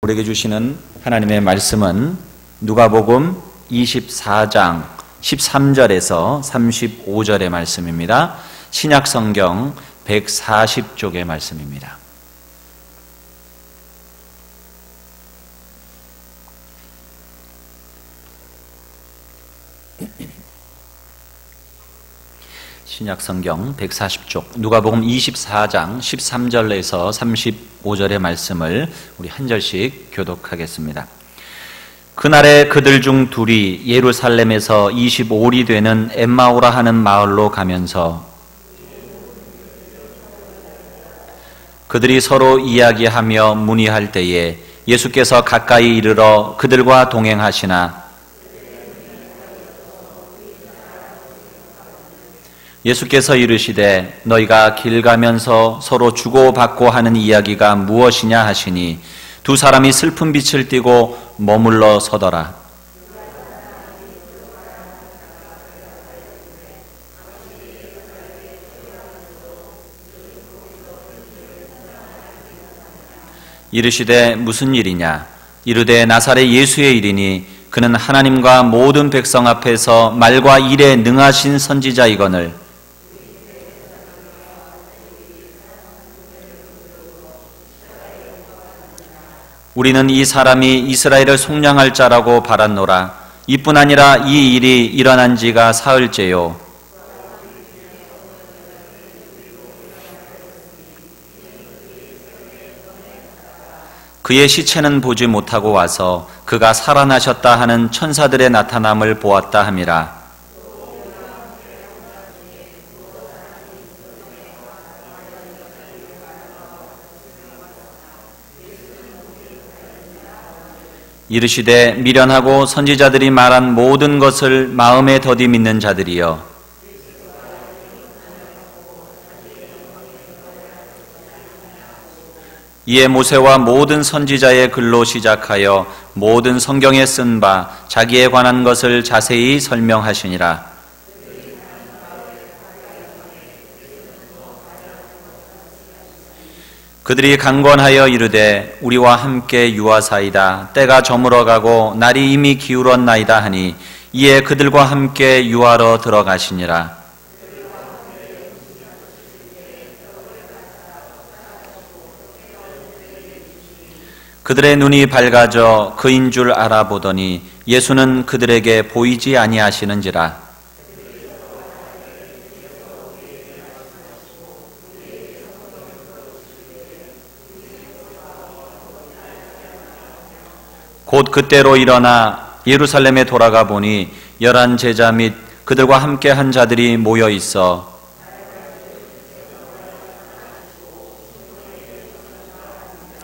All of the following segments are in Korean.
우리에게 주시는 하나님의 말씀은 누가복음 24장 13절에서 35절의 말씀입니다. 신약성경 140쪽의 말씀입니다. 신약성경 140쪽 누가복음 24장 13절에서 35절의 말씀을 우리 한 절씩 교독하겠습니다. 그날에 그들 중 둘이 예루살렘에서 25리 되는 엠마오라 하는 마을로 가면서 그들이 서로 이야기하며 문의할 때에 예수께서 가까이 이르러 그들과 동행하시나 예수께서 이르시되 너희가 길 가면서 서로 주고받고 하는 이야기가 무엇이냐 하시니 두 사람이 슬픈 빛을 띠고 머물러 서더라. 이르시되 무슨 일이냐? 이르되 나사렛 예수의 일이니 그는 하나님과 모든 백성 앞에서 말과 일에 능하신 선지자이거늘 우리는 이 사람이 이스라엘을 속량할 자라고 바랐노라. 이뿐 아니라 이 일이 일어난 지가 사흘째요. 그의 시체는 보지 못하고 와서 그가 살아나셨다 하는 천사들의 나타남을 보았다 함이라. 이르시되 미련하고 선지자들이 말한 모든 것을 마음에 더디 믿는 자들이여 이에 모세와 모든 선지자의 글로 시작하여 모든 성경에 쓴 바 자기에 관한 것을 자세히 설명하시니라. 그들이 강권하여 이르되 우리와 함께 유하사이다. 때가 저물어가고 날이 이미 기울었나이다 하니 이에 그들과 함께 유하러 들어가시니라. 그들의 눈이 밝아져 그인 줄 알아보더니 예수는 그들에게 보이지 아니하시는지라. 곧 그때로 일어나 예루살렘에 돌아가 보니 11 제자 및 그들과 함께 한 자들이 모여 있어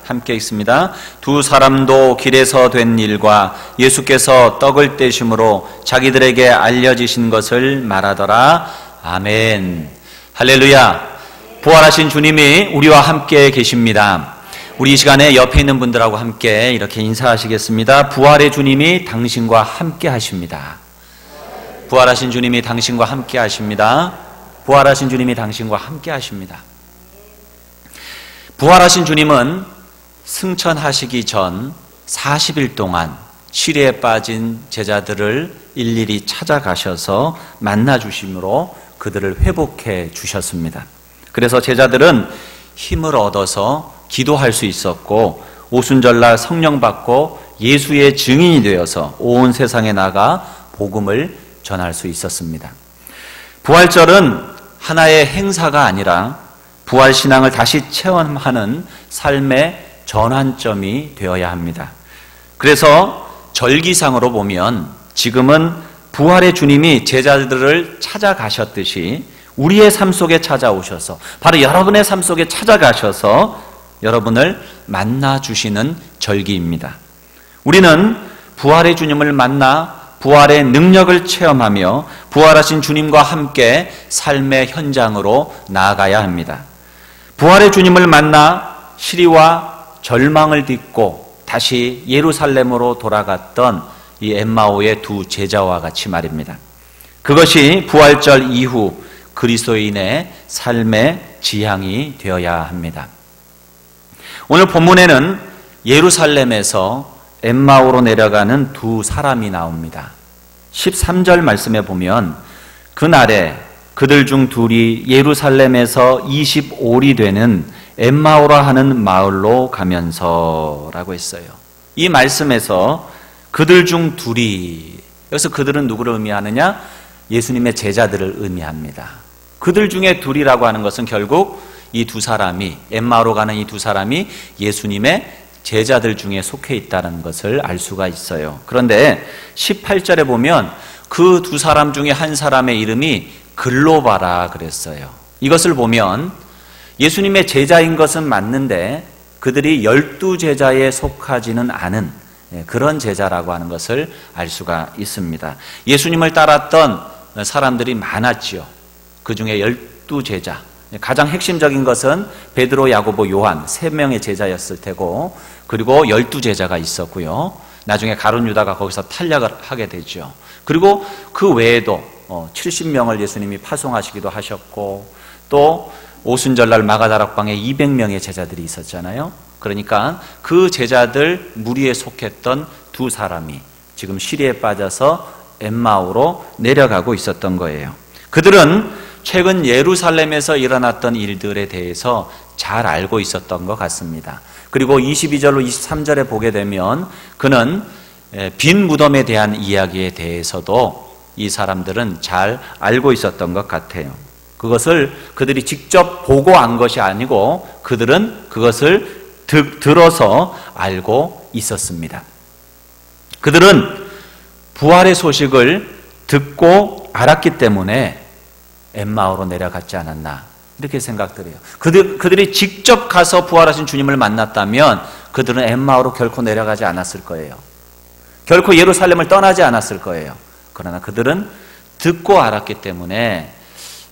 함께 있습니다. 두 사람도 길에서 된 일과 예수께서 떡을 떼심으로 자기들에게 알려지신 것을 말하더라. 아멘. 할렐루야. 부활하신 주님이 우리와 함께 계십니다. 우리 이 시간에 옆에 있는 분들하고 함께 이렇게 인사하시겠습니다. 부활의 주님이 당신과 함께 하십니다. 부활하신 주님이 당신과 함께 하십니다. 부활하신 주님이 당신과 함께 하십니다. 부활하신 주님은 승천하시기 전 40일 동안 시리에 빠진 제자들을 일일이 찾아가셔서 만나주심으로 그들을 회복해 주셨습니다. 그래서 제자들은 힘을 얻어서 기도할 수 있었고 오순절날 성령 받고 예수의 증인이 되어서 온 세상에 나가 복음을 전할 수 있었습니다. 부활절은 하나의 행사가 아니라 부활신앙을 다시 체험하는 삶의 전환점이 되어야 합니다. 그래서 절기상으로 보면 지금은 부활의 주님이 제자들을 찾아가셨듯이 우리의 삶 속에 찾아오셔서 바로 여러분의 삶 속에 찾아가셔서 여러분을 만나주시는 절기입니다. 우리는 부활의 주님을 만나 부활의 능력을 체험하며 부활하신 주님과 함께 삶의 현장으로 나아가야 합니다. 부활의 주님을 만나 시리와 절망을 딛고 다시 예루살렘으로 돌아갔던 이 엠마오의 두 제자와 같이 말입니다. 그것이 부활절 이후 그리스도인의 삶의 지향이 되어야 합니다. 오늘 본문에는 예루살렘에서 엠마오로 내려가는 두 사람이 나옵니다. 13절 말씀에 보면 그날에 그들 중 둘이 예루살렘에서 25리 되는 엠마오라 하는 마을로 가면서라고 했어요. 이 말씀에서 그들 중 둘이, 여기서 그들은 누구를 의미하느냐? 예수님의 제자들을 의미합니다. 그들 중에 둘이라고 하는 것은 결국 이 두 사람이, 엠마오로 가는 이 두 사람이 예수님의 제자들 중에 속해 있다는 것을 알 수가 있어요. 그런데 18절에 보면 그 두 사람 중에 한 사람의 이름이 글로바라 그랬어요. 이것을 보면 예수님의 제자인 것은 맞는데 그들이 12제자에 속하지는 않은 그런 제자라고 하는 것을 알 수가 있습니다. 예수님을 따랐던 사람들이 많았지요. 그 중에 12제자, 가장 핵심적인 것은 베드로, 야고보, 요한 3명의 제자였을 테고, 그리고 12제자가 있었고요. 나중에 가룟 유다가 거기서 탈락을 하게 되죠. 그리고 그 외에도 70명을 예수님이 파송하시기도 하셨고, 또 오순절날 마가다락방에 200명의 제자들이 있었잖아요. 그러니까 그 제자들 무리에 속했던 두 사람이 지금 시리에 빠져서 엠마오로 내려가고 있었던 거예요. 그들은 최근 예루살렘에서 일어났던 일들에 대해서 잘 알고 있었던 것 같습니다. 그리고 22절로 23절에 보게 되면 그는 빈 무덤에 대한 이야기에 대해서도 이 사람들은 잘 알고 있었던 것 같아요. 그것을 그들이 직접 보고 안 것이 아니고 그들은 그것을 들어서 알고 있었습니다. 그들은 부활의 소식을 듣고 알았기 때문에 엠마오로 내려갔지 않았나 이렇게 생각들해요. 그들이 직접 가서 부활하신 주님을 만났다면 그들은 엠마오로 결코 내려가지 않았을 거예요. 결코 예루살렘을 떠나지 않았을 거예요. 그러나 그들은 듣고 알았기 때문에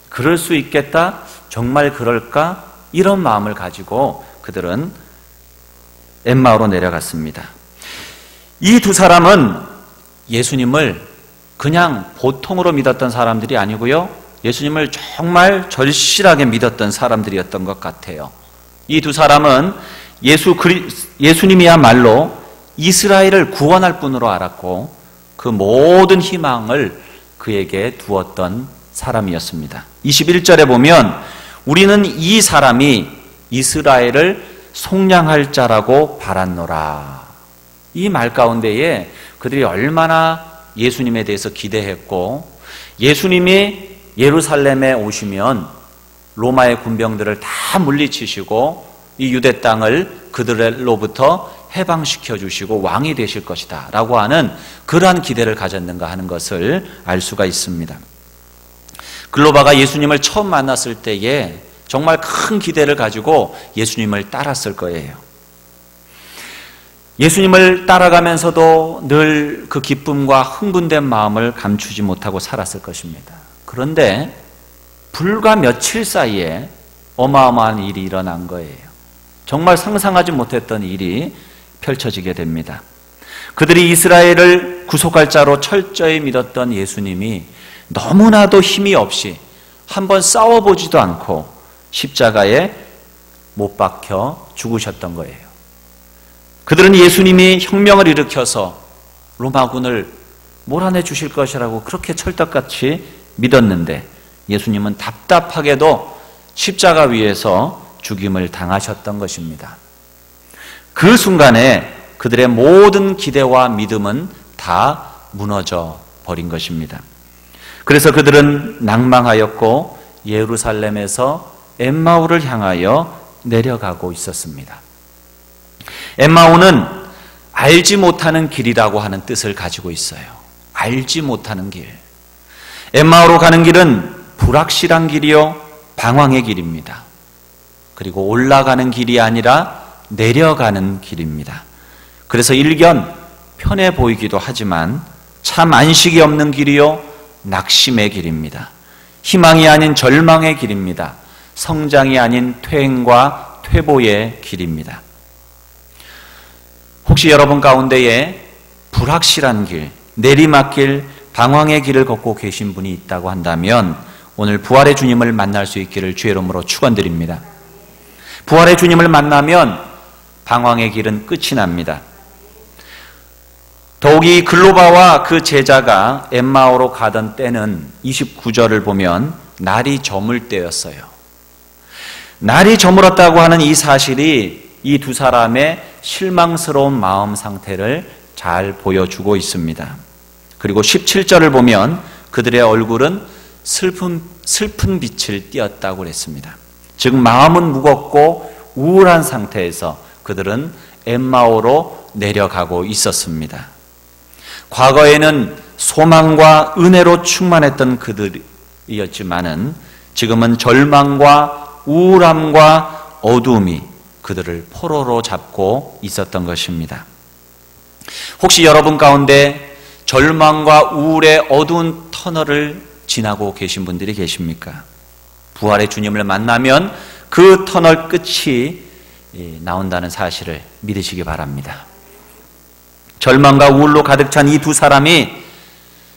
그럴 수 있겠다, 정말 그럴까, 이런 마음을 가지고 그들은 엠마오로 내려갔습니다. 이 두 사람은 예수님을 그냥 보통으로 믿었던 사람들이 아니고요, 예수님을 정말 절실하게 믿었던 사람들이었던 것 같아요. 이 두 사람은 예수님이야말로 이스라엘을 구원할 분으로 알았고 그 모든 희망을 그에게 두었던 사람이었습니다. 21절에 보면 우리는 이 사람이 이스라엘을 속량할 자라고 바랐노라. 이 말 가운데에 그들이 얼마나 예수님에 대해서 기대했고, 예수님이 예루살렘에 오시면 로마의 군병들을 다 물리치시고 이 유대 땅을 그들로부터 해방시켜 주시고 왕이 되실 것이다 라고 하는 그러한 기대를 가졌는가 하는 것을 알 수가 있습니다. 글로바가 예수님을 처음 만났을 때에 정말 큰 기대를 가지고 예수님을 따랐을 거예요. 예수님을 따라가면서도 늘 그 기쁨과 흥분된 마음을 감추지 못하고 살았을 것입니다. 그런데 불과 며칠 사이에 어마어마한 일이 일어난 거예요. 정말 상상하지 못했던 일이 펼쳐지게 됩니다. 그들이 이스라엘을 구속할 자로 철저히 믿었던 예수님이 너무나도 힘이 없이 한번 싸워보지도 않고 십자가에 못 박혀 죽으셨던 거예요. 그들은 예수님이 혁명을 일으켜서 로마군을 몰아내 주실 것이라고 그렇게 철떡같이 믿었는데 예수님은 답답하게도 십자가 위에서 죽임을 당하셨던 것입니다. 그 순간에 그들의 모든 기대와 믿음은 다 무너져 버린 것입니다. 그래서 그들은 낭망하였고 예루살렘에서 엠마오를 향하여 내려가고 있었습니다. 엠마오는 알지 못하는 길이라고 하는 뜻을 가지고 있어요. 알지 못하는 길. 엠마오로 가는 길은 불확실한 길이요, 방황의 길입니다. 그리고 올라가는 길이 아니라 내려가는 길입니다. 그래서 일견 편해 보이기도 하지만 참 안식이 없는 길이요, 낙심의 길입니다. 희망이 아닌 절망의 길입니다. 성장이 아닌 퇴행과 퇴보의 길입니다. 혹시 여러분 가운데에 불확실한 길, 내리막길, 방황의 길을 걷고 계신 분이 있다고 한다면 오늘 부활의 주님을 만날 수 있기를 주의 이름으로 축원드립니다. 부활의 주님을 만나면 방황의 길은 끝이 납니다. 더욱이 글로바와 그 제자가 엠마오로 가던 때는 29절을 보면 날이 저물 때였어요. 날이 저물었다고 하는 이 사실이 이 두 사람의 실망스러운 마음 상태를 잘 보여주고 있습니다. 그리고 17절을 보면 그들의 얼굴은 슬픈 빛을 띠었다고 그랬습니다. 즉 마음은 무겁고 우울한 상태에서 그들은 엠마오로 내려가고 있었습니다. 과거에는 소망과 은혜로 충만했던 그들이었지만은 지금은 절망과 우울함과 어두움이 그들을 포로로 잡고 있었던 것입니다. 혹시 여러분 가운데 절망과 우울의 어두운 터널을 지나고 계신 분들이 계십니까? 부활의 주님을 만나면 그 터널 끝이 나온다는 사실을 믿으시기 바랍니다. 절망과 우울로 가득 찬 이 두 사람이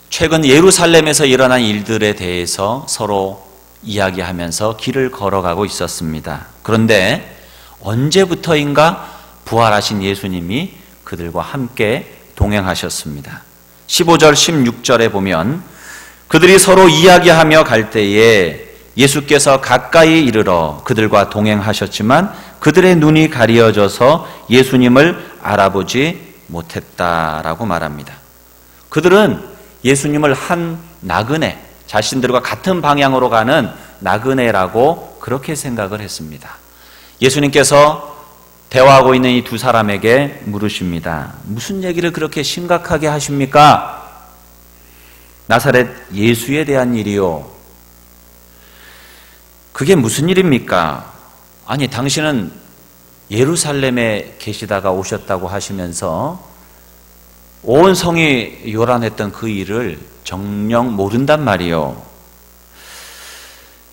최근 예루살렘에서 일어난 일들에 대해서 서로 이야기하면서 길을 걸어가고 있었습니다. 그런데 언제부터인가 부활하신 예수님이 그들과 함께 동행하셨습니다. 15절 16절에 보면 그들이 서로 이야기하며 갈 때에 예수께서 가까이 이르러 그들과 동행하셨지만 그들의 눈이 가리어져서 예수님을 알아보지 못했다라고 말합니다. 그들은 예수님을 한 나그네, 자신들과 같은 방향으로 가는 나그네라고 그렇게 생각을 했습니다. 예수님께서 대화하고 있는 이 두 사람에게 물으십니다. 무슨 얘기를 그렇게 심각하게 하십니까? 나사렛 예수에 대한 일이요. 그게 무슨 일입니까? 아니, 당신은 예루살렘에 계시다가 오셨다고 하시면서 온 성이 요란했던 그 일을 정녕 모른단 말이요.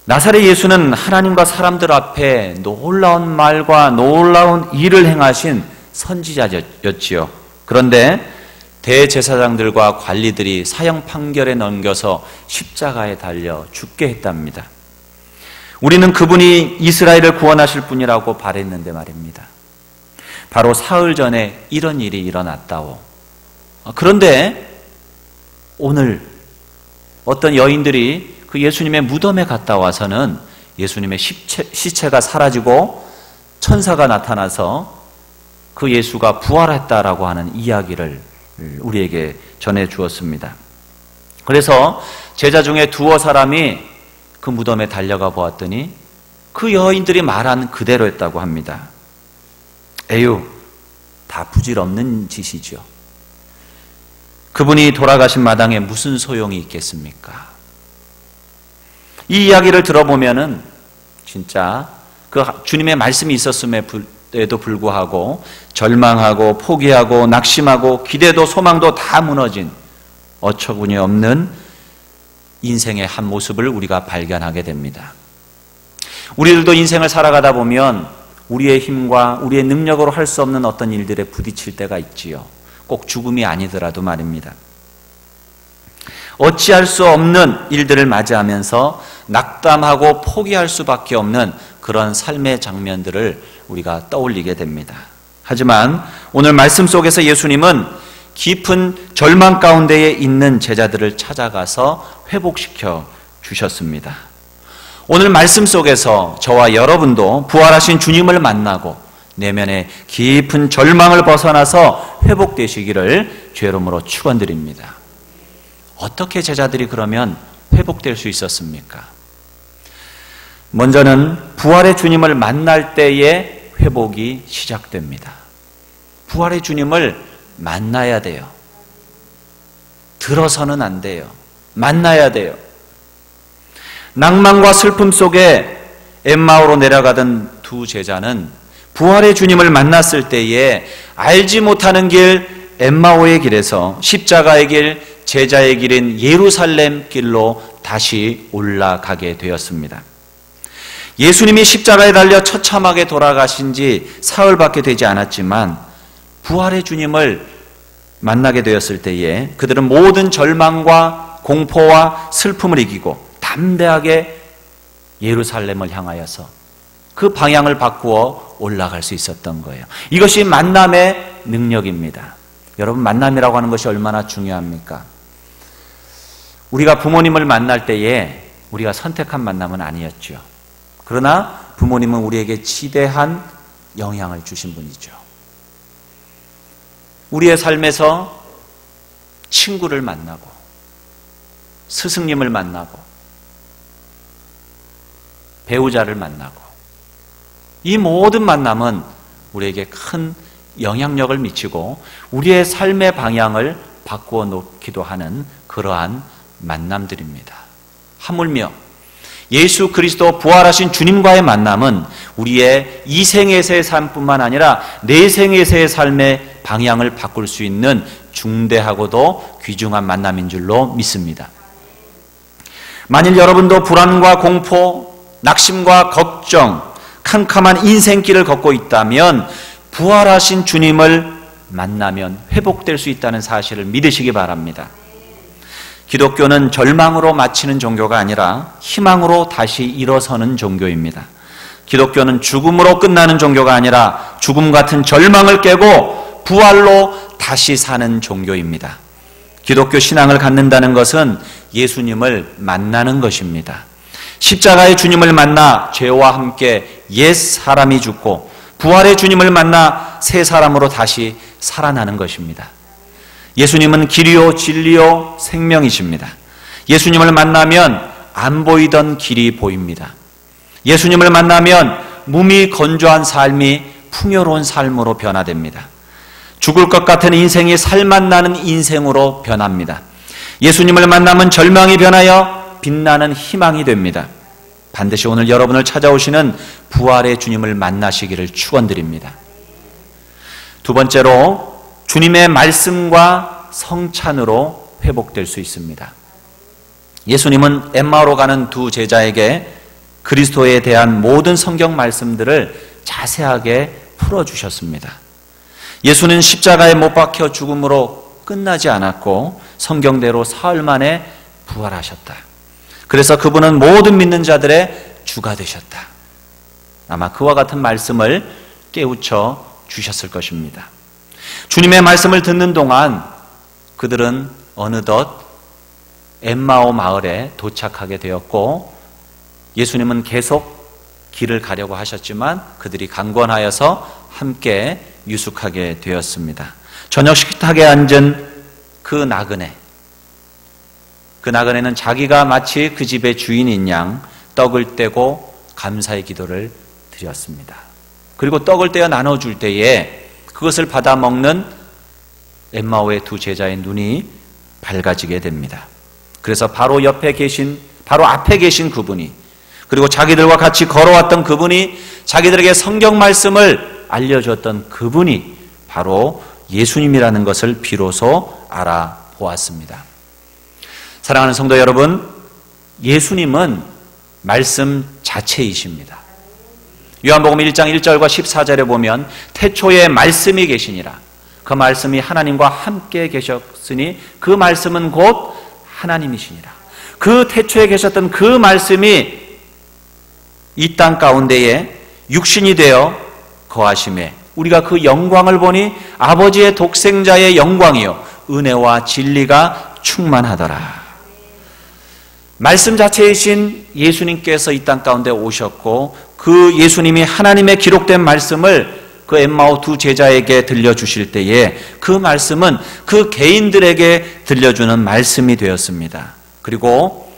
나사렛 예수는 하나님과 사람들 앞에 놀라운 말과 놀라운 일을 행하신 선지자였지요. 그런데 대제사장들과 관리들이 사형 판결에 넘겨서 십자가에 달려 죽게 했답니다. 우리는 그분이 이스라엘을 구원하실 분이라고 바랬는데 말입니다. 바로 사흘 전에 이런 일이 일어났다오. 그런데 오늘 어떤 여인들이 그 예수님의 무덤에 갔다 와서는 예수님의 시체가 사라지고 천사가 나타나서 그 예수가 부활했다라고 하는 이야기를 우리에게 전해 주었습니다. 그래서 제자 중에 두어 사람이 그 무덤에 달려가 보았더니 그 여인들이 말한 그대로 했다고 합니다. 에휴, 다 부질없는 짓이죠. 그분이 돌아가신 마당에 무슨 소용이 있겠습니까? 이 이야기를 들어보면은 진짜 그 주님의 말씀이 있었음에도 불구하고 절망하고 포기하고 낙심하고 기대도 소망도 다 무너진 어처구니 없는 인생의 한 모습을 우리가 발견하게 됩니다. 우리들도 인생을 살아가다 보면 우리의 힘과 우리의 능력으로 할 수 없는 어떤 일들에 부딪힐 때가 있지요. 꼭 죽음이 아니더라도 말입니다. 어찌할 수 없는 일들을 맞이하면서 낙담하고 포기할 수밖에 없는 그런 삶의 장면들을 우리가 떠올리게 됩니다. 하지만 오늘 말씀 속에서 예수님은 깊은 절망 가운데에 있는 제자들을 찾아가서 회복시켜 주셨습니다. 오늘 말씀 속에서 저와 여러분도 부활하신 주님을 만나고 내면의 깊은 절망을 벗어나서 회복되시기를 주의 이름으로 축원드립니다. 어떻게 제자들이 그러면 회복될 수 있었습니까? 먼저는 부활의 주님을 만날 때에 회복이 시작됩니다. 부활의 주님을 만나야 돼요. 들어서는 안 돼요. 만나야 돼요. 낭만과 슬픔 속에 엠마오로 내려가던 두 제자는 부활의 주님을 만났을 때에 알지 못하는 길 엠마오의 길에서 십자가의 길, 제자의 길인 예루살렘 길로 다시 올라가게 되었습니다. 예수님이 십자가에 달려 처참하게 돌아가신 지 사흘밖에 되지 않았지만 부활의 주님을 만나게 되었을 때에 그들은 모든 절망과 공포와 슬픔을 이기고 담대하게 예루살렘을 향하여서 그 방향을 바꾸어 올라갈 수 있었던 거예요. 이것이 만남의 능력입니다. 여러분, 만남이라고 하는 것이 얼마나 중요합니까? 우리가 부모님을 만날 때에 우리가 선택한 만남은 아니었죠. 그러나 부모님은 우리에게 지대한 영향을 주신 분이죠. 우리의 삶에서 친구를 만나고 스승님을 만나고 배우자를 만나고 이 모든 만남은 우리에게 큰 영향력을 미치고 우리의 삶의 방향을 바꾸어 놓기도 하는 그러한 만남들입니다. 하물며 예수 그리스도 부활하신 주님과의 만남은 우리의 이 생에서의 삶뿐만 아니라 내 생에서의 삶의 방향을 바꿀 수 있는 중대하고도 귀중한 만남인 줄로 믿습니다. 만일 여러분도 불안과 공포, 낙심과 걱정, 캄캄한 인생길을 걷고 있다면 부활하신 주님을 만나면 회복될 수 있다는 사실을 믿으시기 바랍니다. 기독교는 절망으로 마치는 종교가 아니라 희망으로 다시 일어서는 종교입니다. 기독교는 죽음으로 끝나는 종교가 아니라 죽음 같은 절망을 깨고 부활로 다시 사는 종교입니다. 기독교 신앙을 갖는다는 것은 예수님을 만나는 것입니다. 십자가의 주님을 만나 죄와 함께 옛 사람이 죽고 부활의 주님을 만나 새 사람으로 다시 살아나는 것입니다. 예수님은 길이요 진리요 생명이십니다. 예수님을 만나면 안 보이던 길이 보입니다. 예수님을 만나면 몸이 건조한 삶이 풍요로운 삶으로 변화됩니다. 죽을 것 같은 인생이 살맛나는 인생으로 변합니다. 예수님을 만나면 절망이 변하여 빛나는 희망이 됩니다. 반드시 오늘 여러분을 찾아오시는 부활의 주님을 만나시기를 축원드립니다. 두 번째로 주님의 말씀과 성찬으로 회복될 수 있습니다. 예수님은 엠마오로 가는 두 제자에게 그리스도에 대한 모든 성경 말씀들을 자세하게 풀어주셨습니다. 예수는 십자가에 못 박혀 죽음으로 끝나지 않았고 성경대로 사흘 만에 부활하셨다. 그래서 그분은 모든 믿는 자들의 주가 되셨다. 아마 그와 같은 말씀을 깨우쳐 주셨을 것입니다. 주님의 말씀을 듣는 동안 그들은 어느덧 엠마오 마을에 도착하게 되었고 예수님은 계속 길을 가려고 하셨지만 그들이 강권하여서 함께 유숙하게 되었습니다. 저녁 식탁에 앉은 그 나그네는 자기가 마치 그 집의 주인인 양 떡을 떼고 감사의 기도를 드렸습니다. 그리고 떡을 떼어 나눠줄 때에 그것을 받아 먹는 엠마오의 두 제자의 눈이 밝아지게 됩니다. 그래서 바로 앞에 계신 그분이, 그리고 자기들과 같이 걸어왔던 그분이, 자기들에게 성경 말씀을 알려줬던 그분이 바로 예수님이라는 것을 비로소 알아보았습니다. 사랑하는 성도 여러분, 예수님은 말씀 자체이십니다. 요한복음 1장 1절과 14절에 보면 태초에 말씀이 계시니라. 그 말씀이 하나님과 함께 계셨으니 그 말씀은 곧 하나님이시니라. 그 태초에 계셨던 그 말씀이 이 땅 가운데에 육신이 되어 거하심에 우리가 그 영광을 보니 아버지의 독생자의 영광이요 은혜와 진리가 충만하더라. 말씀 자체이신 예수님께서 이 땅 가운데 오셨고 그 예수님이 하나님의 기록된 말씀을 그 엠마오 두 제자에게 들려주실 때에 그 말씀은 그 개인들에게 들려주는 말씀이 되었습니다. 그리고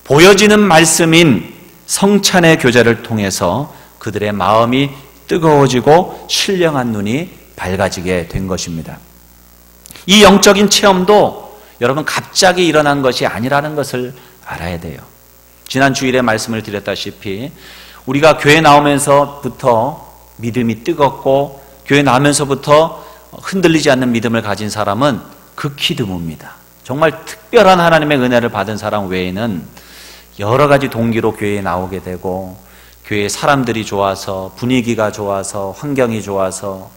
보여지는 말씀인 성찬의 교제를 통해서 그들의 마음이 뜨거워지고 신령한 눈이 밝아지게 된 것입니다. 이 영적인 체험도 여러분 갑자기 일어난 것이 아니라는 것을 알아야 돼요. 지난 주일에 말씀을 드렸다시피 우리가 교회 나오면서부터 믿음이 뜨겁고 교회 나오면서부터 흔들리지 않는 믿음을 가진 사람은 극히 드뭅니다. 정말 특별한 하나님의 은혜를 받은 사람 외에는 여러 가지 동기로 교회에 나오게 되고 교회 사람들이 좋아서 분위기가 좋아서 환경이 좋아서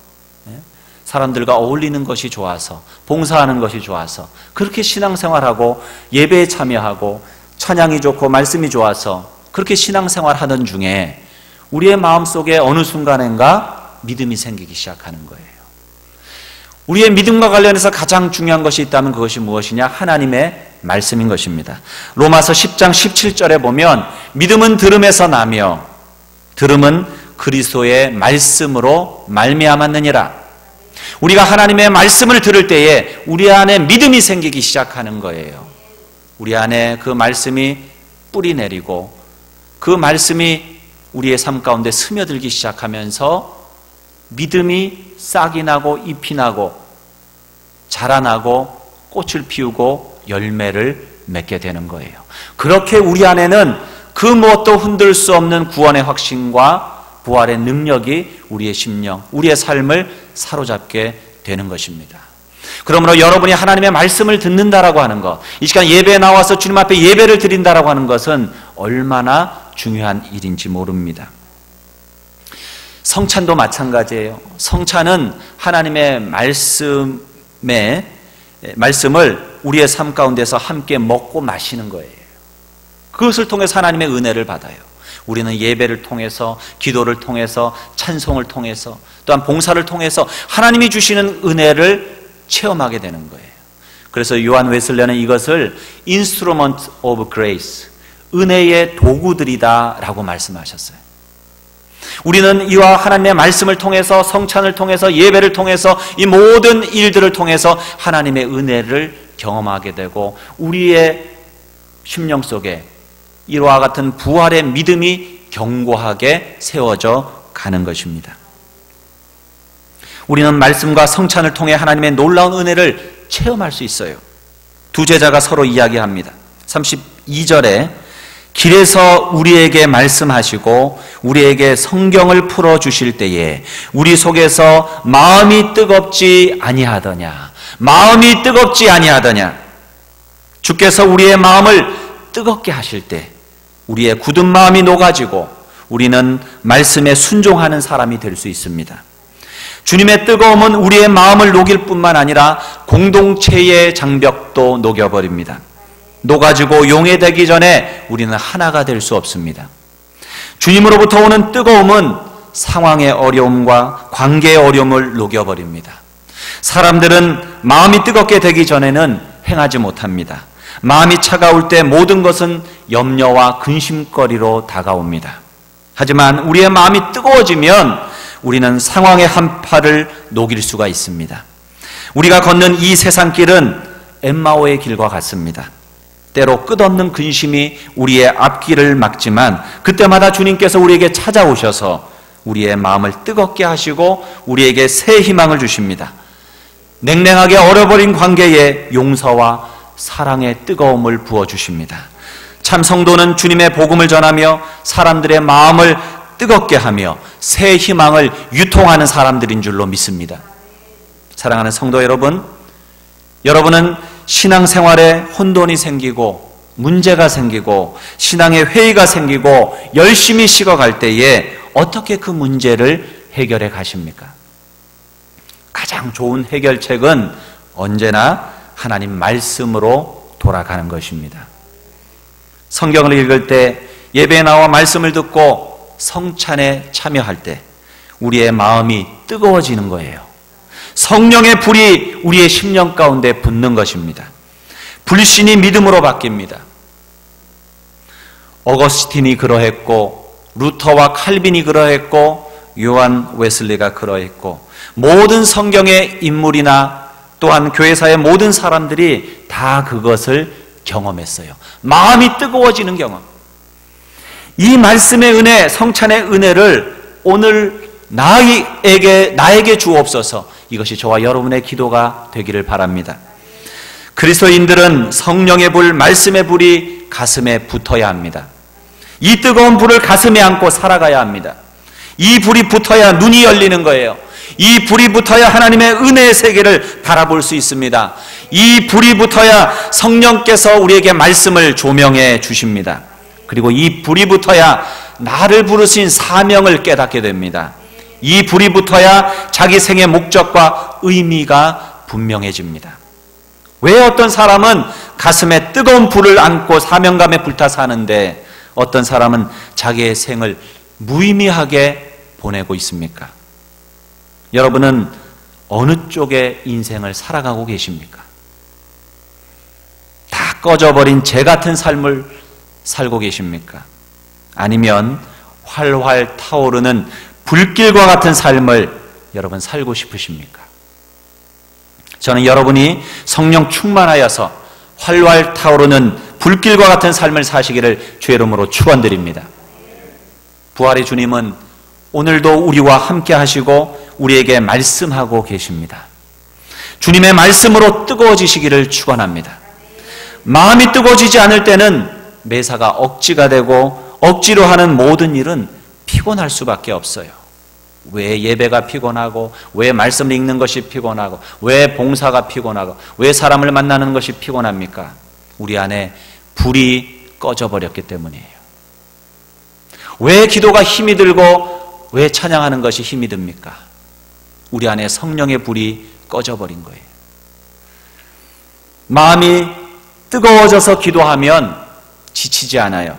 사람들과 어울리는 것이 좋아서 봉사하는 것이 좋아서 그렇게 신앙생활하고 예배에 참여하고 찬양이 좋고 말씀이 좋아서 그렇게 신앙생활하던 중에 우리의 마음속에 어느 순간인가 믿음이 생기기 시작하는 거예요. 우리의 믿음과 관련해서 가장 중요한 것이 있다면 그것이 무엇이냐? 하나님의 말씀인 것입니다. 로마서 10장 17절에 보면 믿음은 들음에서 나며 들음은 그리스도의 말씀으로 말미암았느니라. 우리가 하나님의 말씀을 들을 때에 우리 안에 믿음이 생기기 시작하는 거예요. 우리 안에 그 말씀이 뿌리 내리고 그 말씀이 우리의 삶 가운데 스며들기 시작하면서 믿음이 싹이 나고 잎이 나고 자라나고 꽃을 피우고 열매를 맺게 되는 거예요. 그렇게 우리 안에는 그 무엇도 흔들 수 없는 구원의 확신과 부활의 능력이 우리의 심령, 우리의 삶을 사로잡게 되는 것입니다. 그러므로 여러분이 하나님의 말씀을 듣는다라고 하는 것, 이 시간 예배에 나와서 주님 앞에 예배를 드린다라고 하는 것은 얼마나 중요한 일인지 모릅니다. 성찬도 마찬가지예요. 성찬은 하나님의 말씀을 우리의 삶 가운데서 함께 먹고 마시는 거예요. 그것을 통해서 하나님의 은혜를 받아요. 우리는 예배를 통해서, 기도를 통해서, 찬송을 통해서, 또한 봉사를 통해서 하나님이 주시는 은혜를 체험하게 되는 거예요. 그래서 요한 웨슬레는 이것을 Instrument of Grace, 은혜의 도구들이다 라고 말씀하셨어요. 우리는 이와 하나님의 말씀을 통해서, 성찬을 통해서, 예배를 통해서, 이 모든 일들을 통해서 하나님의 은혜를 경험하게 되고 우리의 심령 속에 이와 같은 부활의 믿음이 견고하게 세워져 가는 것입니다. 우리는 말씀과 성찬을 통해 하나님의 놀라운 은혜를 체험할 수 있어요. 두 제자가 서로 이야기합니다. 32절에 길에서 우리에게 말씀하시고 우리에게 성경을 풀어주실 때에 우리 속에서 마음이 뜨겁지 아니하더냐. 마음이 뜨겁지 아니하더냐. 주께서 우리의 마음을 뜨겁게 하실 때 우리의 굳은 마음이 녹아지고 우리는 말씀에 순종하는 사람이 될 수 있습니다. 주님의 뜨거움은 우리의 마음을 녹일 뿐만 아니라 공동체의 장벽도 녹여버립니다. 녹아지고 용해되기 전에 우리는 하나가 될 수 없습니다. 주님으로부터 오는 뜨거움은 상황의 어려움과 관계의 어려움을 녹여버립니다. 사람들은 마음이 뜨겁게 되기 전에는 행하지 못합니다. 마음이 차가울 때 모든 것은 염려와 근심거리로 다가옵니다. 하지만 우리의 마음이 뜨거워지면 우리는 상황의 한파를 녹일 수가 있습니다. 우리가 걷는 이 세상길은 엠마오의 길과 같습니다. 때로 끝없는 근심이 우리의 앞길을 막지만 그때마다 주님께서 우리에게 찾아오셔서 우리의 마음을 뜨겁게 하시고 우리에게 새 희망을 주십니다. 냉랭하게 얼어버린 관계에 용서와 사랑의 뜨거움을 부어주십니다. 참 성도는 주님의 복음을 전하며 사람들의 마음을 뜨겁게 하며 새 희망을 유통하는 사람들인 줄로 믿습니다. 사랑하는 성도 여러분, 여러분은 신앙생활에 혼돈이 생기고 문제가 생기고 신앙의 회의가 생기고 열심히 식어갈 때에 어떻게 그 문제를 해결해 가십니까? 가장 좋은 해결책은 언제나 하나님 말씀으로 돌아가는 것입니다. 성경을 읽을 때, 예배에 나와 말씀을 듣고 성찬에 참여할 때 우리의 마음이 뜨거워지는 거예요. 성령의 불이 우리의 심령 가운데 붙는 것입니다. 불신이 믿음으로 바뀝니다. 어거스틴이 그러했고 루터와 칼빈이 그러했고 요한 웨슬리가 그러했고 모든 성경의 인물이나 또한 교회사의 모든 사람들이 다 그것을 경험했어요. 마음이 뜨거워지는 경험. 이 말씀의 은혜, 성찬의 은혜를 오늘 나에게 주옵소서. 이것이 저와 여러분의 기도가 되기를 바랍니다. 그리스도인들은 성령의 불, 말씀의 불이 가슴에 붙어야 합니다. 이 뜨거운 불을 가슴에 안고 살아가야 합니다. 이 불이 붙어야 눈이 열리는 거예요. 이 불이 붙어야 하나님의 은혜의 세계를 바라볼 수 있습니다. 이 불이 붙어야 성령께서 우리에게 말씀을 조명해 주십니다. 그리고 이 불이 붙어야 나를 부르신 사명을 깨닫게 됩니다. 이 불이 붙어야 자기 생의 목적과 의미가 분명해집니다. 왜 어떤 사람은 가슴에 뜨거운 불을 안고 사명감에 불타 사는데 어떤 사람은 자기의 생을 무의미하게 보내고 있습니까? 여러분은 어느 쪽의 인생을 살아가고 계십니까? 다 꺼져버린 재 같은 삶을 살고 계십니까? 아니면 활활 타오르는 불길과 같은 삶을 여러분 살고 싶으십니까? 저는 여러분이 성령 충만하여서 활활 타오르는 불길과 같은 삶을 사시기를 주의 이름으로 축원드립니다. 부활의 주님은 오늘도 우리와 함께 하시고 우리에게 말씀하고 계십니다. 주님의 말씀으로 뜨거워지시기를 축원합니다. 마음이 뜨거워지지 않을 때는 매사가 억지가 되고 억지로 하는 모든 일은 피곤할 수밖에 없어요. 왜 예배가 피곤하고, 왜 말씀을 읽는 것이 피곤하고, 왜 봉사가 피곤하고, 왜 사람을 만나는 것이 피곤합니까? 우리 안에 불이 꺼져버렸기 때문이에요. 왜 기도가 힘이 들고 왜 찬양하는 것이 힘이 듭니까? 우리 안에 성령의 불이 꺼져버린 거예요. 마음이 뜨거워져서 기도하면 지치지 않아요.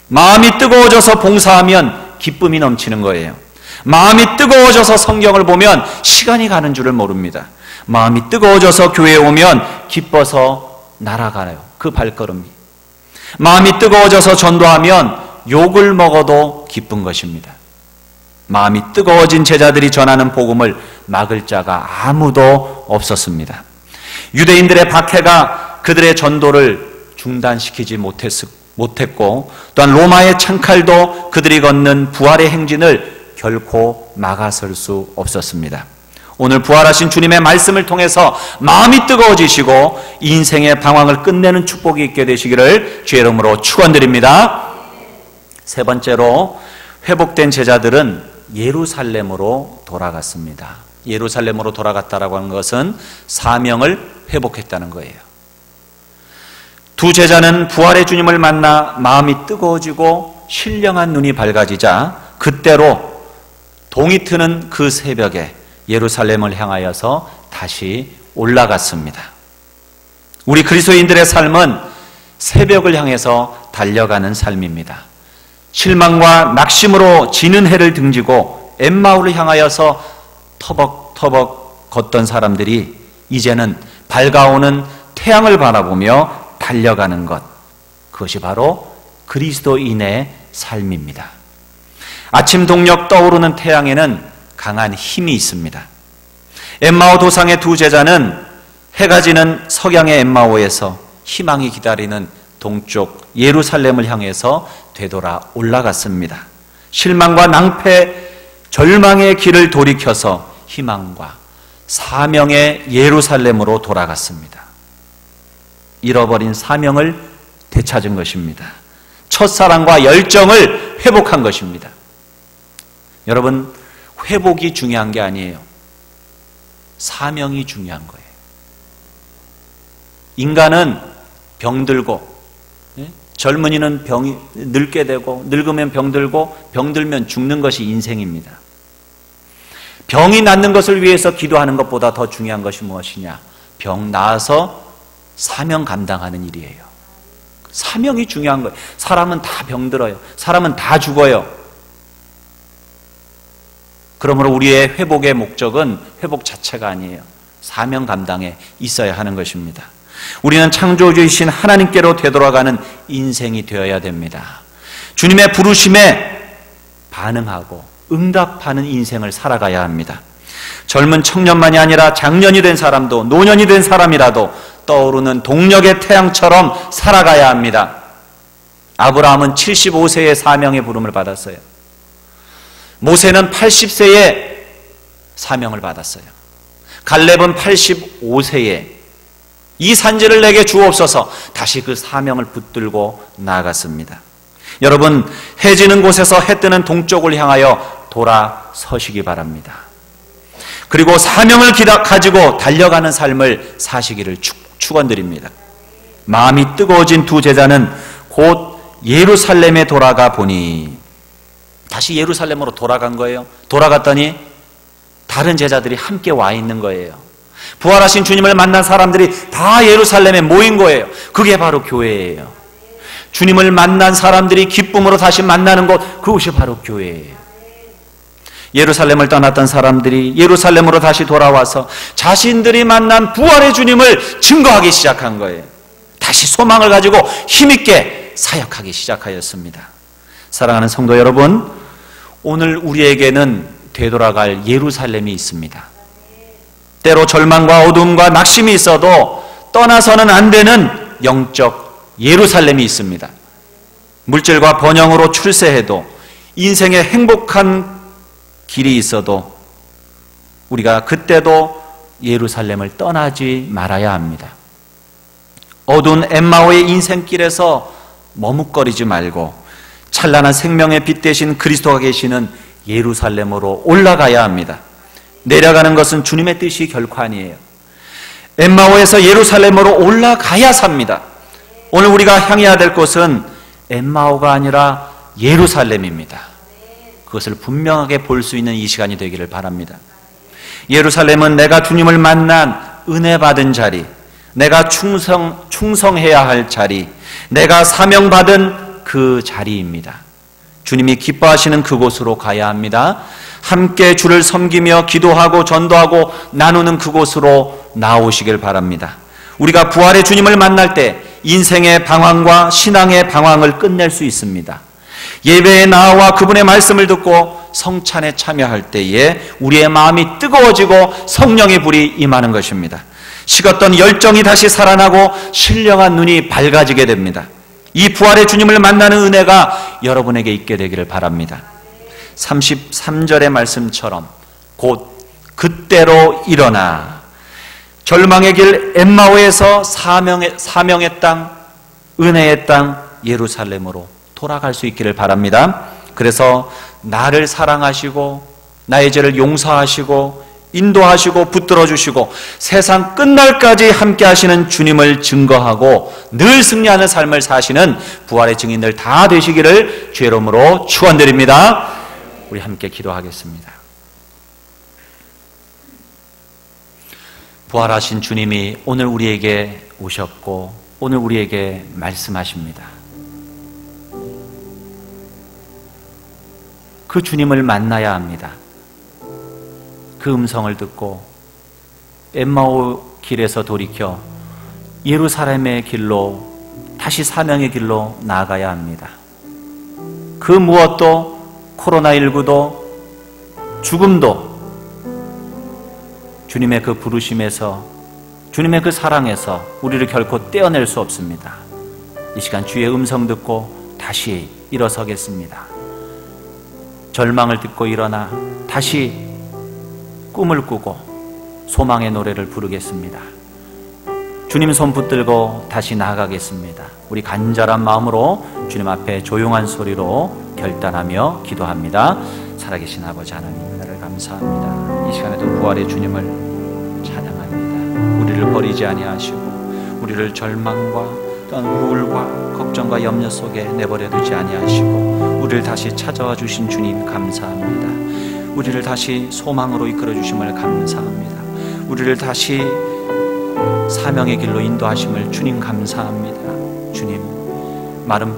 마음이 뜨거워져서 봉사하면 기쁨이 넘치는 거예요. 마음이 뜨거워져서 성경을 보면 시간이 가는 줄을 모릅니다. 마음이 뜨거워져서 교회에 오면 기뻐서 날아가요. 그 발걸음이. 마음이 뜨거워져서 전도하면 욕을 먹어도 기쁜 것입니다. 마음이 뜨거워진 제자들이 전하는 복음을 막을 자가 아무도 없었습니다. 유대인들의 박해가 그들의 전도를 중단시키지 못했고, 또한 로마의 창칼도 그들이 걷는 부활의 행진을 결코 막아설 수 없었습니다. 오늘 부활하신 주님의 말씀을 통해서 마음이 뜨거워지시고 인생의 방황을 끝내는 축복이 있게 되시기를 주의 이름으로 축원드립니다. 세 번째로, 회복된 제자들은 예루살렘으로 돌아갔습니다. 예루살렘으로 돌아갔다라고 하는 것은 사명을 회복했다는 거예요. 두 제자는 부활의 주님을 만나 마음이 뜨거워지고 신령한 눈이 밝아지자 그때로 동이 트는 그 새벽에 예루살렘을 향하여서 다시 올라갔습니다. 우리 그리스도인들의 삶은 새벽을 향해서 달려가는 삶입니다. 실망과 낙심으로 지는 해를 등지고 엠마오를 향하여서 터벅터벅 걷던 사람들이 이제는 밝아오는 태양을 바라보며 달려가는 것, 그것이 바로 그리스도인의 삶입니다. 아침 동력 떠오르는 태양에는 강한 힘이 있습니다. 엠마오 도상의 두 제자는 해가 지는 석양의 엠마오에서 희망이 기다리는 동쪽 예루살렘을 향해서 되돌아 올라갔습니다. 실망과 낭패, 절망의 길을 돌이켜서 희망과 사명의 예루살렘으로 돌아갔습니다. 잃어버린 사명을 되찾은 것입니다. 첫사랑과 열정을 회복한 것입니다. 여러분, 회복이 중요한 게 아니에요. 사명이 중요한 거예요. 인간은 병들고, 젊은이는 병이 늙게 되고, 늙으면 병들고, 병들면 죽는 것이 인생입니다. 병이 낫는 것을 위해서 기도하는 것보다 더 중요한 것이 무엇이냐? 병 나아서 사명 감당하는 일이에요. 사명이 중요한 거예요. 사람은 다 병들어요. 사람은 다 죽어요. 그러므로 우리의 회복의 목적은 회복 자체가 아니에요. 사명 감당에 있어야 하는 것입니다. 우리는 창조주이신 하나님께로 되돌아가는 인생이 되어야 됩니다. 주님의 부르심에 반응하고 응답하는 인생을 살아가야 합니다. 젊은 청년만이 아니라 장년이 된 사람도, 노년이 된 사람이라도 떠오르는 동력의 태양처럼 살아가야 합니다. 아브라함은 75세의 사명의 부름을 받았어요. 모세는 80세에 사명을 받았어요. 갈렙은 85세에 이 산지를 내게 주옵소서, 다시 그 사명을 붙들고 나아갔습니다. 여러분, 해 지는 곳에서 해 뜨는 동쪽을 향하여 돌아서시기 바랍니다. 그리고 사명을 가지고 달려가는 삶을 사시기를 축원드립니다. 마음이 뜨거워진 두 제자는 곧 예루살렘에 돌아가 보니, 다시 예루살렘으로 돌아간 거예요. 돌아갔더니 다른 제자들이 함께 와 있는 거예요. 부활하신 주님을 만난 사람들이 다 예루살렘에 모인 거예요. 그게 바로 교회예요. 주님을 만난 사람들이 기쁨으로 다시 만나는 곳, 그곳이 바로 교회예요. 예루살렘을 떠났던 사람들이 예루살렘으로 다시 돌아와서 자신들이 만난 부활의 주님을 증거하기 시작한 거예요. 다시 소망을 가지고 힘있게 사역하기 시작하였습니다. 사랑하는 성도 여러분, 오늘 우리에게는 되돌아갈 예루살렘이 있습니다. 때로 절망과 어둠과 낙심이 있어도 떠나서는 안 되는 영적 예루살렘이 있습니다. 물질과 번영으로 출세해도, 인생의 행복한 길이 있어도 우리가 그때도 예루살렘을 떠나지 말아야 합니다. 어두운 엠마오의 인생길에서 머뭇거리지 말고 찬란한 생명의 빛 대신 그리스도가 계시는 예루살렘으로 올라가야 합니다. 내려가는 것은 주님의 뜻이 결코 아니에요. 엠마오에서 예루살렘으로 올라가야 삽니다. 오늘 우리가 향해야 될 곳은 엠마오가 아니라 예루살렘입니다. 그것을 분명하게 볼 수 있는 이 시간이 되기를 바랍니다. 예루살렘은 내가 주님을 만난 은혜 받은 자리, 내가 충성해야 할 자리, 내가 사명받은 그 자리입니다. 주님이 기뻐하시는 그곳으로 가야 합니다. 함께 주를 섬기며 기도하고 전도하고 나누는 그곳으로 나오시길 바랍니다. 우리가 부활의 주님을 만날 때 인생의 방황과 신앙의 방황을 끝낼 수 있습니다. 예배에 나와 그분의 말씀을 듣고 성찬에 참여할 때에 우리의 마음이 뜨거워지고 성령의 불이 임하는 것입니다. 식었던 열정이 다시 살아나고 신령한 눈이 밝아지게 됩니다. 이 부활의 주님을 만나는 은혜가 여러분에게 있게 되기를 바랍니다. 33절의 말씀처럼 곧 그때로 일어나 절망의 길 엠마오에서 사명의 땅, 은혜의 땅 예루살렘으로 돌아갈 수 있기를 바랍니다. 그래서 나를 사랑하시고 나의 죄를 용서하시고 인도하시고 붙들어 주시고 세상 끝날까지 함께 하시는 주님을 증거하고 늘 승리하는 삶을 사시는 부활의 증인들 다 되시기를 주의 이름으로 축원드립니다. 우리 함께 기도하겠습니다. 부활하신 주님이 오늘 우리에게 오셨고 오늘 우리에게 말씀하십니다. 그 주님을 만나야 합니다. 그 음성을 듣고 엠마오 길에서 돌이켜 예루살렘의 길로 다시 사명의 길로 나아가야 합니다. 그 무엇도 코로나19도 죽음도 주님의 그 부르심에서 주님의 그 사랑에서 우리를 결코 떼어낼 수 없습니다. 이 시간 주의 음성 듣고 다시 일어서겠습니다. 절망을 듣고 일어나 다시 꿈을 꾸고 소망의 노래를 부르겠습니다. 주님 손 붙들고 다시 나아가겠습니다. 우리 간절한 마음으로 주님 앞에 조용한 소리로 결단하며 기도합니다. 살아계신 아버지 하나님 은혜를 감사합니다. 이 시간에도 부활의 주님을 찬양합니다. 우리를 버리지 아니하시고 우리를 절망과 또한 우울과 걱정과 염려 속에 내버려 두지 아니하시고 우리를 다시 찾아와 주신 주님 감사합니다. 우리를 다시 소망으로 이끌어 주심을 감사합니다. 우리를 다시 사명의 길로 인도하심을 주님 감사합니다. 주님 마른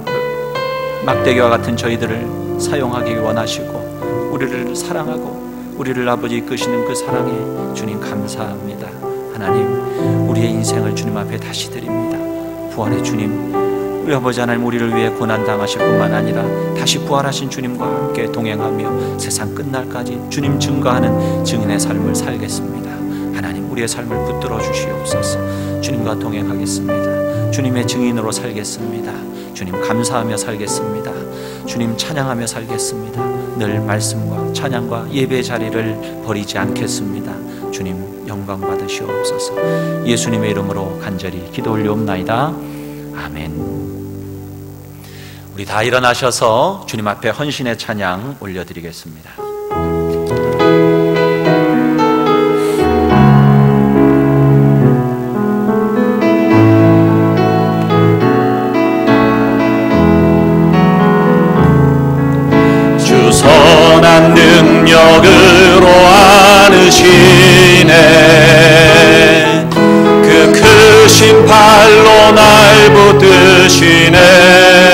막대기와 같은 저희들을 사용하기 원하시고 우리를 사랑하고 우리를 아버지 이끄시는 그 사랑에 주님 감사합니다. 하나님 우리의 인생을 주님 앞에 다시 드립니다. 부활의 주님 우리 아버지 하나님 우리를 위해 고난당하실 뿐만 아니라 다시 부활하신 주님과 함께 동행하며 세상 끝날까지 주님 증거하는 증인의 삶을 살겠습니다. 하나님 우리의 삶을 붙들어 주시옵소서. 주님과 동행하겠습니다. 주님의 증인으로 살겠습니다. 주님 감사하며 살겠습니다. 주님 찬양하며 살겠습니다. 늘 말씀과 찬양과 예배의 자리를 버리지 않겠습니다. 주님 영광 받으시옵소서. 예수님의 이름으로 간절히 기도 올리옵나이다. 아멘. 우리 다 일어나셔서 주님 앞에 헌신의 찬양 올려드리겠습니다. 주 선한 능력으로 안으시네 그 크신 팔로 날 붙드시네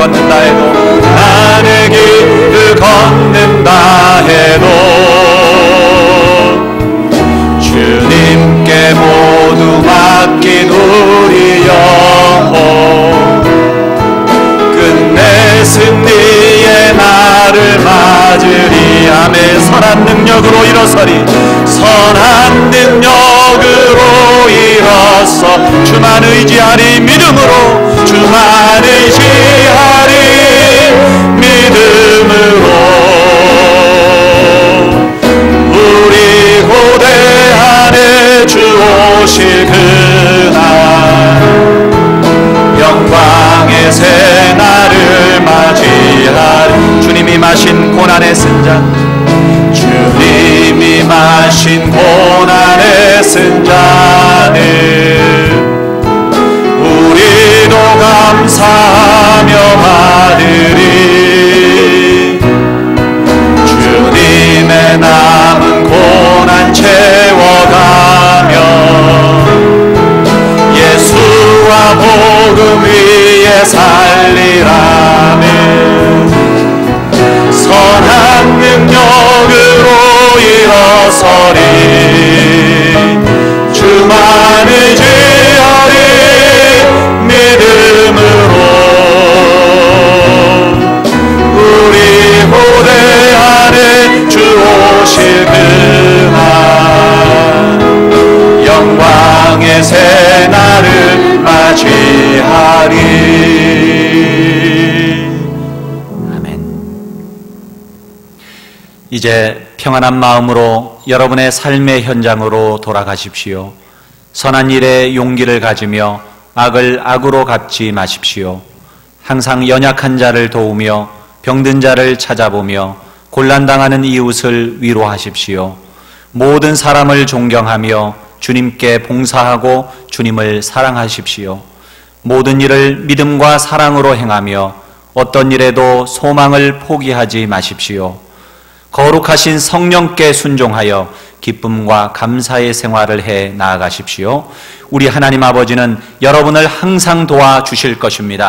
걷는다 해도 나는 길을 걷는다 해도 주님께 모두 맡긴 우리 영혼 끝내 승리의 날을 맞으리. 아멘. 선한 능력으로 일어서리. 선한 능력으로 일어서 주만 의지하리. 믿음으로 주만 의지하리. 믿음으로 우리 고대 안에 주 오실 그날 영광의 새날을 맞이하리. 주님이 마신 고난의 쓴잔 주님이 마신 고난의 쓴잔을 우리도 감사하며 받으리. 주님의 남은 고난 채워가며 예수와 복음 위에 살리라면 선한 능력으로 일어서리. 주만 의지하리. 믿음으로 우리 고대 안에 주 오실 그날 영광의 새날을 맞이하리. 이제 평안한 마음으로 여러분의 삶의 현장으로 돌아가십시오. 선한 일에 용기를 가지며 악을 악으로 갚지 마십시오. 항상 연약한 자를 도우며 병든 자를 찾아보며 곤란당하는 이웃을 위로하십시오. 모든 사람을 존경하며 주님께 봉사하고 주님을 사랑하십시오. 모든 일을 믿음과 사랑으로 행하며 어떤 일에도 소망을 포기하지 마십시오. 거룩하신 성령께 순종하여 기쁨과 감사의 생활을 해 나아가십시오. 우리 하나님 아버지는 여러분을 항상 도와주실 것입니다.